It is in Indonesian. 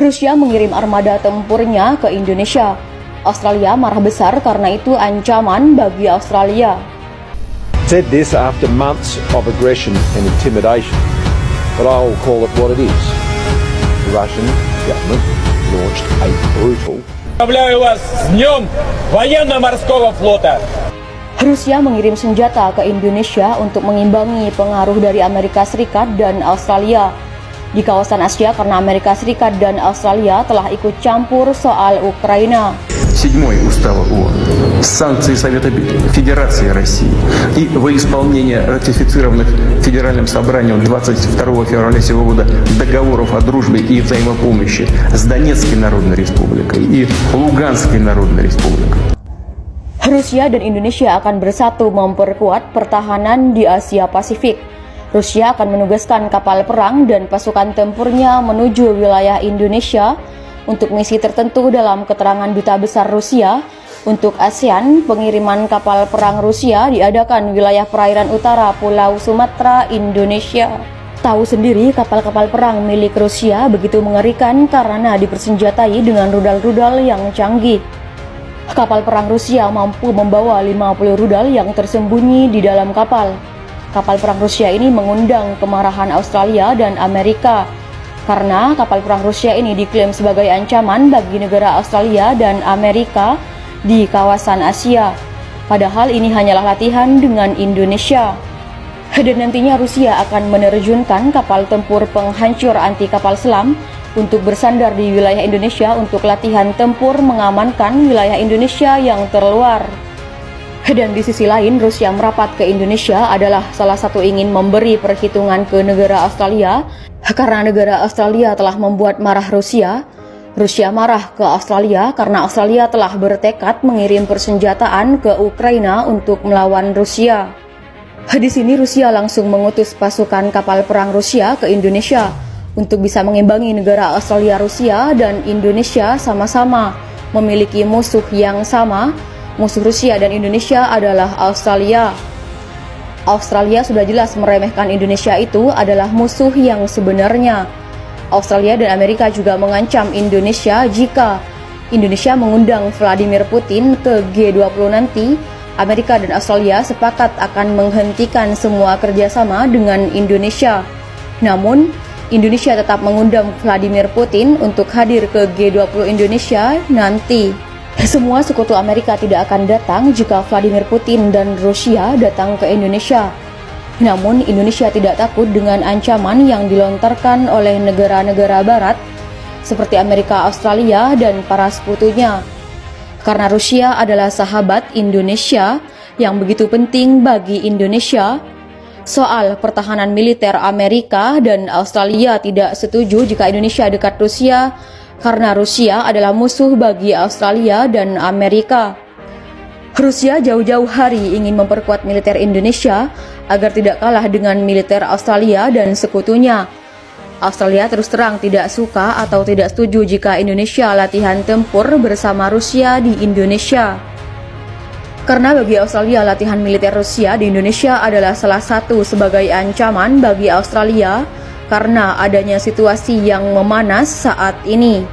Rusia mengirim armada tempurnya ke Indonesia. Australia marah besar karena itu ancaman bagi Australia. Said this after months of aggression and intimidation, but I will call it what it is. The Russian government launched a brutal. Поздравляю вас с Днем военно-морского флота. Rusia mengirim senjata ke Indonesia untuk mengimbangi pengaruh dari Amerika Serikat dan Australia di kawasan Asia karena Amerika Serikat dan Australia telah ikut campur soal Ukraina. 7-й Устава ООН, санкции Совета Федерации России и во исполнение ратифицированных Федеральным собранием 22 февраля сего года договоров о дружбе и взаимопомощи с Донецкой Народной Республикой и Луганской Народной Республикой. Rusia dan Indonesia akan bersatu memperkuat pertahanan di Asia Pasifik. Rusia akan menugaskan kapal perang dan pasukan tempurnya menuju wilayah Indonesia untuk misi tertentu. Dalam keterangan Duta Besar Rusia untuk ASEAN, pengiriman kapal perang Rusia diadakan wilayah perairan utara Pulau Sumatera, Indonesia. Tahu sendiri kapal-kapal perang milik Rusia begitu mengerikan karena dipersenjatai dengan rudal-rudal yang canggih. Kapal perang Rusia mampu membawa 50 rudal yang tersembunyi di dalam kapal. Kapal perang Rusia ini mengundang kemarahan Australia dan Amerika karena kapal perang Rusia ini diklaim sebagai ancaman bagi negara Australia dan Amerika di kawasan Asia. Padahal ini hanyalah latihan dengan Indonesia. Dan nantinya Rusia akan menerjunkan kapal tempur penghancur anti kapal selam untuk bersandar di wilayah Indonesia untuk latihan tempur mengamankan wilayah Indonesia yang terluar. Dan di sisi lain, Rusia merapat ke Indonesia adalah salah satu ingin memberi perhitungan ke negara Australia karena negara Australia telah membuat marah Rusia. Rusia marah ke Australia karena Australia telah bertekad mengirim persenjataan ke Ukraina untuk melawan Rusia. Di sini Rusia langsung mengutus pasukan kapal perang Rusia ke Indonesia untuk bisa mengimbangi negara Australia. Rusia dan Indonesia sama-sama memiliki musuh yang sama. Musuh Rusia dan Indonesia adalah Australia. Australia sudah jelas meremehkan Indonesia itu adalah musuh yang sebenarnya. Australia dan Amerika juga mengancam Indonesia jika Indonesia mengundang Vladimir Putin ke G20 nanti. Amerika dan Australia sepakat akan menghentikan semua kerjasama dengan Indonesia. Namun, Indonesia tetap mengundang Vladimir Putin untuk hadir ke G20 Indonesia nanti. Semua sekutu Amerika tidak akan datang jika Vladimir Putin dan Rusia datang ke Indonesia. Namun Indonesia tidak takut dengan ancaman yang dilontarkan oleh negara-negara barat seperti Amerika, Australia, dan para sekutunya. Karena Rusia adalah sahabat Indonesia yang begitu penting bagi Indonesia. Soal pertahanan militer, Amerika dan Australia tidak setuju jika Indonesia dekat Rusia karena Rusia adalah musuh bagi Australia dan Amerika. Rusia jauh-jauh hari ingin memperkuat militer Indonesia agar tidak kalah dengan militer Australia dan sekutunya. Australia terus terang tidak suka atau tidak setuju jika Indonesia latihan tempur bersama Rusia di Indonesia. Karena bagi Australia latihan militer Rusia di Indonesia adalah salah satu sebagai ancaman bagi Australia karena adanya situasi yang memanas saat ini.